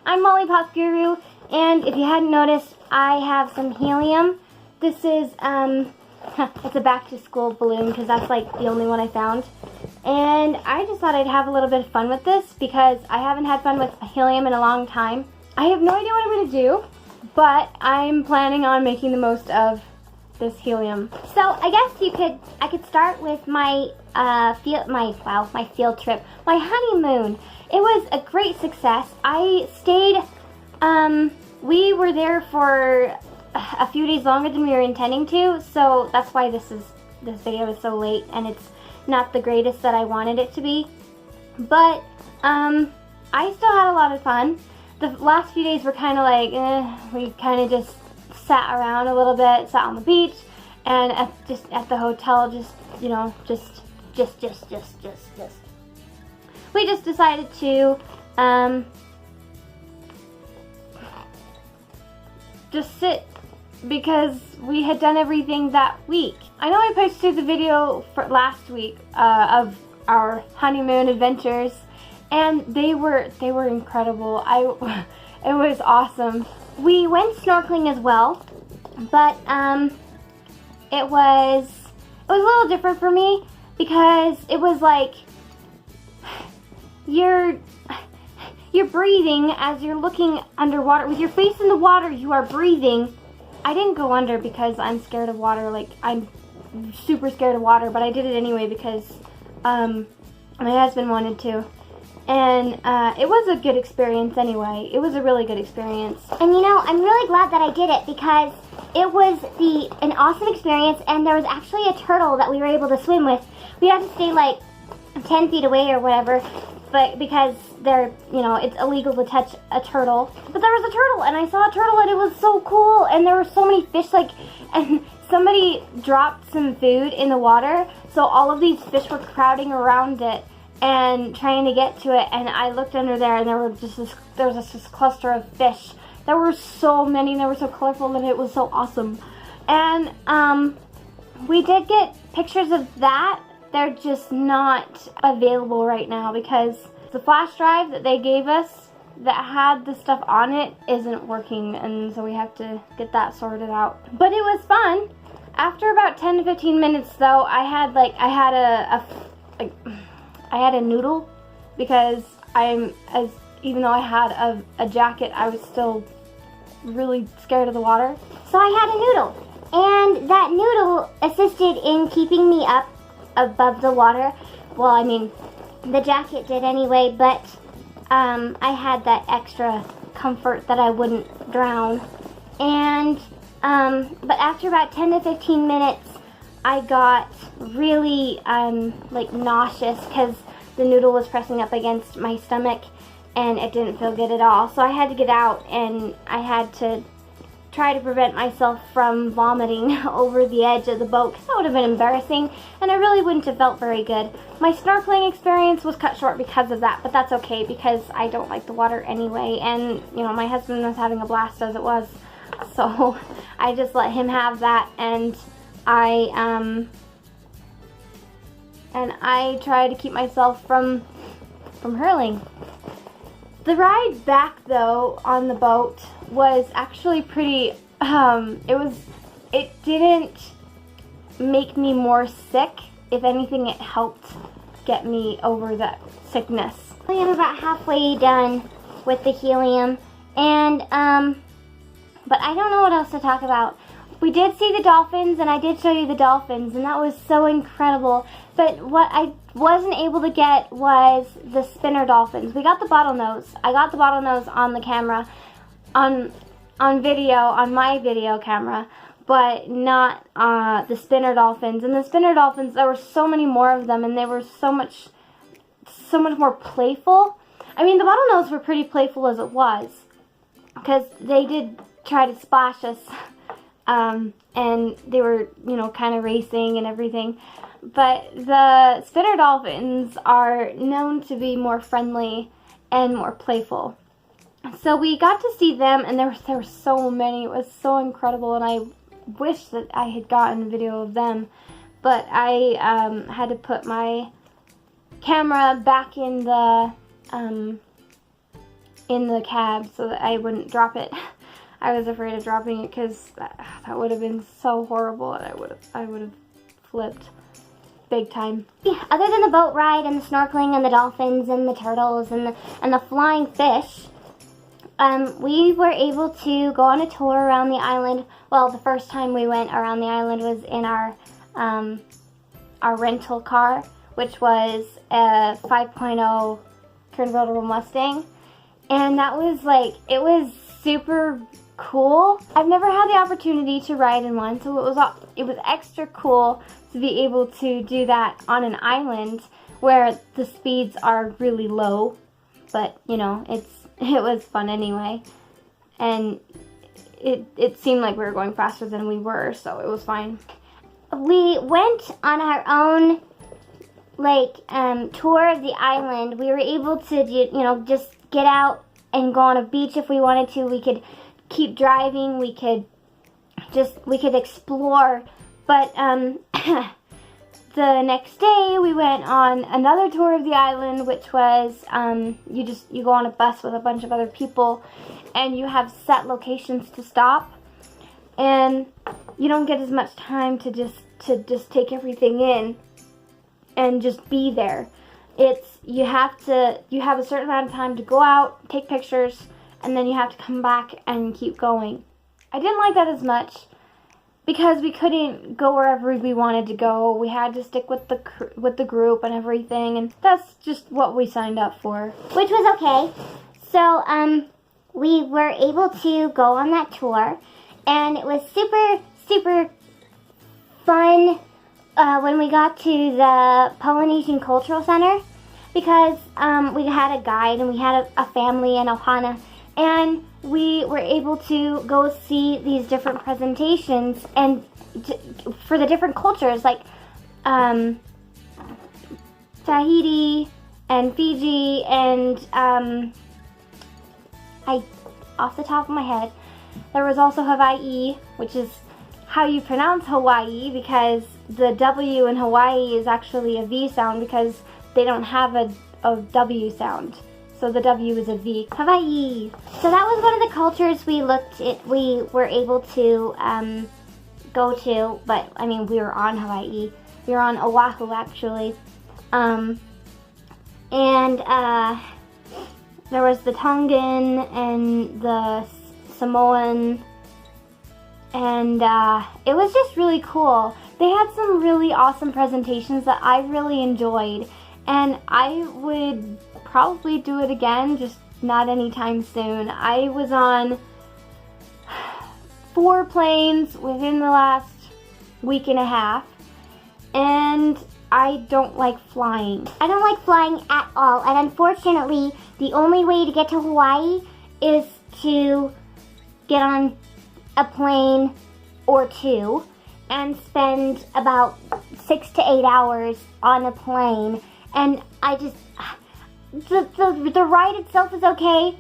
I'm Molly Pop Guru, and if you hadn't noticed, I have some helium. This is, it's a back to school balloon because that's like the only one I found. And I just thought I'd have a little bit of fun with this because I haven't had fun with helium in a long time. I have no idea what I'm going to do, but I'm planning on making the most of this helium. So I guess I could start with my field trip, my honeymoon. It was a great success. I stayed, we were there for a few days longer than we were intending to, so that's why this video is so late and it's not the greatest that I wanted it to be. But I still had a lot of fun. The last few days were kind of like, we kind of just sat around a little bit, sat on the beach, and at the hotel, we just decided to just sit because we had done everything that week. I know I posted the video for last week of our honeymoon adventures, and they were incredible. It was awesome. We went snorkeling as well, but it was a little different for me because it was like you're breathing as you're looking underwater. With your face in the water, you are breathing. I didn't go under because I'm scared of water. Like, I'm super scared of water, but I did it anyway because my husband wanted to. And it was a good experience anyway. It was a really good experience. And you know, I'm really glad that I did it because it was an awesome experience, and there was actually a turtle that we were able to swim with. We had to stay like 10 feet away or whatever, but because it's illegal to touch a turtle. But there was a turtle, and I saw a turtle, and it was so cool, and there were so many fish, and somebody dropped some food in the water, so all of these fish were crowding around it and trying to get to it, and I looked under there, and there was just this cluster of fish. There were so many, and they were so colorful, and it was so awesome. And we did get pictures of that. They're just not available right now because the flash drive that they gave us that had the stuff on it isn't working, and so we have to get that sorted out. But it was fun. After about 10 to 15 minutes though, I had a noodle because even though I had a jacket, I was still really scared of the water. So I had a noodle, and that noodle assisted in keeping me up above the water. Well, I mean, the jacket did anyway, but I had that extra comfort that I wouldn't drown. And but after about 10 to 15 minutes, I got really nauseous because the noodle was pressing up against my stomach and it didn't feel good at all. So I had to get out, and I had to try to prevent myself from vomiting over the edge of the boat because that would have been embarrassing, and I really wouldn't have felt very good. My snorkeling experience was cut short because of that, but that's okay because I don't like the water anyway, and my husband was having a blast as it was, so I just let him have that, and I try to keep myself from hurling. The ride back though on the boat was actually pretty, it didn't make me more sick. If anything, it helped get me over that sickness. I am about halfway done with the helium, and but I don't know what else to talk about. We did see the dolphins, and I did show you the dolphins, and that was so incredible. But what I wasn't able to get was the spinner dolphins. We got the bottlenose. I got the bottlenose on the camera, on video, on my video camera, but not the spinner dolphins. And the spinner dolphins, there were so many more of them, and they were so much more playful. I mean, the bottlenose were pretty playful as it was, because they did try to splash us. And they were, kind of racing and everything. But the spinner dolphins are known to be more friendly and more playful. So we got to see them, and there were so many. It was so incredible, and I wish that I had gotten a video of them. But I had to put my camera back in the in the cab so that I wouldn't drop it. I was afraid of dropping it because that would have been so horrible, and I would have flipped big time. Other than the boat ride and the snorkeling and the dolphins and the turtles and the flying fish, we were able to go on a tour around the island. Well, the first time we went around the island was in our rental car, which was a 5.0 convertible Mustang, and that was like, it was super cool. I've never had the opportunity to ride in one, so it was extra cool to be able to do that on an island where the speeds are really low, but you know, it was fun anyway, and it seemed like we were going faster than we were, so it was fine. We went on our own tour of the island. We were able to just get out and go on a beach if we wanted to. We could keep driving. We could explore. But the next day we went on another tour of the island, which was you go on a bus with a bunch of other people, and you have set locations to stop, and you don't get as much time to just take everything in and just be there. You have a certain amount of time to go out, take pictures, and then you have to come back and keep going. I didn't like that as much because we couldn't go wherever we wanted to go. We had to stick with the group and everything, and that's just what we signed up for. Which was okay. So we were able to go on that tour, and it was super, super fun when we got to the Polynesian Cultural Center, because we had a guide and we had a family in Ohana, and we were able to go see these different presentations and for the different cultures, like Tahiti and Fiji and off the top of my head, there was also Hawaii, which is how you pronounce Hawaii, because the W in Hawaii is actually a V sound because they don't have a W sound. So the W is a V. Hawaii. So that was one of the cultures we were able to go to, but I mean, we were on Hawaii. We were on Oahu, actually. And there was the Tongan and the Samoan, and it was just really cool. They had some really awesome presentations that I really enjoyed, and I would probably do it again, just not anytime soon. I was on 4 planes within the last week and a half, and I don't like flying. I don't like flying at all, and unfortunately, the only way to get to Hawaii is to get on a plane or 2 and spend about 6 to 8 hours on a plane, and I just, the ride itself is okay,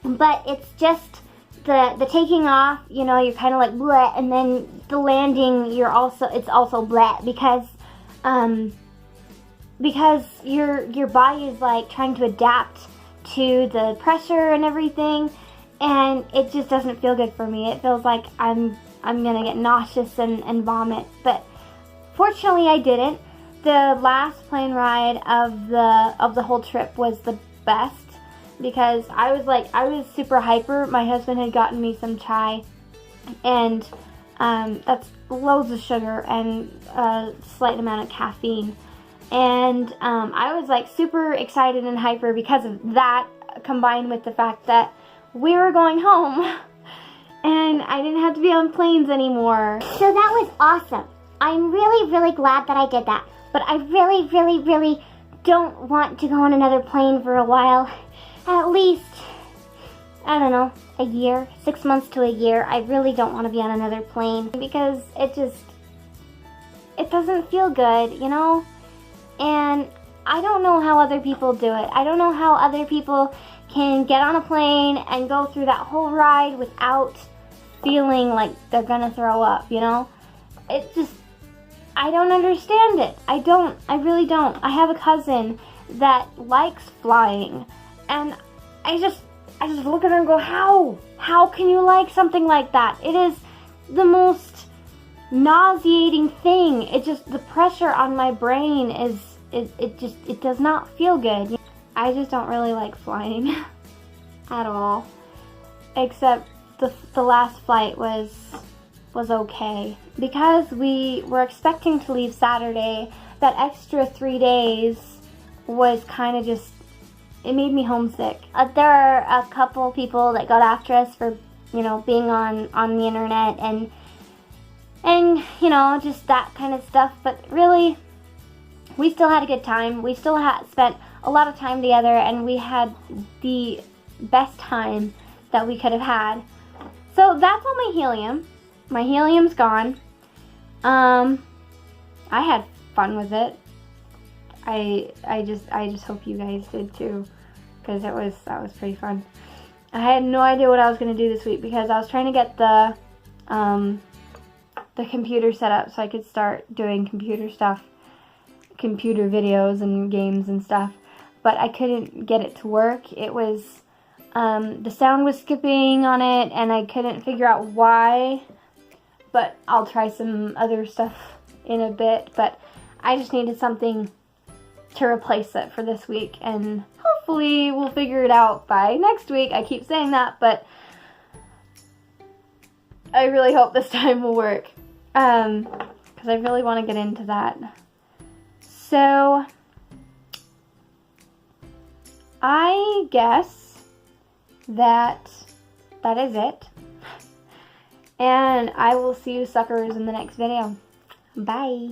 but it's just the taking off, you know, you're kind of like bleh, and then the landing, it's also bleh, because your body is like trying to adapt to the pressure and everything, and it just doesn't feel good for me. It feels like I'm gonna get nauseous and vomit, but fortunately I didn't. The last plane ride of the whole trip was the best, because I was super hyper. My husband had gotten me some chai, and that's loads of sugar and a slight amount of caffeine, and I was like super excited and hyper because of that, combined with the fact that we were going home and I didn't have to be on planes anymore. So that was awesome. I'm really, really glad that I did that. But I really, really, really don't want to go on another plane for a while. At least, I don't know, a year, 6 months to a year. I really don't want to be on another plane because it doesn't feel good, you know? And I don't know how other people do it. I don't know how other people can get on a plane and go through that whole ride without feeling like they're gonna throw up, you know? I don't understand it. I really don't. I have a cousin that likes flying, and I just look at her and go, how? How can you like something like that? It is the most nauseating thing. It just, the pressure on my brain is, it does not feel good. I just don't really like flying at all. Except the last flight was okay. Because we were expecting to leave Saturday, that extra 3 days was kind of just, it made me homesick. There are a couple people that got after us for, you know, being on the internet and you know, just that kind of stuff. But really, we still had a good time. We still had spent a lot of time together, and we had the best time that we could have had. So that's all my helium. My helium's gone. I had fun with it. I just hope you guys did too, because that was pretty fun. I had no idea what I was going to do this week because I was trying to get the computer set up so I could start doing computer stuff, computer videos and games and stuff, but I couldn't get it to work. It was, the sound was skipping on it and I couldn't figure out why, but I'll try some other stuff in a bit. But I just needed something to replace it for this week, and hopefully we'll figure it out by next week. I keep saying that, but I really hope this time will work, because I really want to get into that. So I guess that is it, and I will see you suckers in the next video. Bye.